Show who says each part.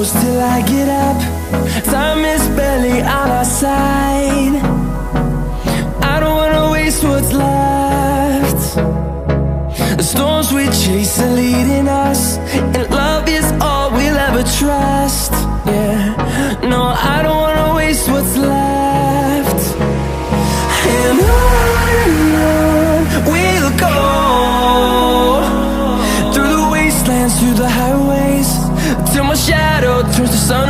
Speaker 1: close till I get up. Time is barely on our side. I don't wanna waste what's left. The storms we chase are leading us, and love is all we'll ever trust. Yeah, no, I don't wanna waste what's left. And on we'll go, through the wastelands, through the highways, till my shadow turns to sun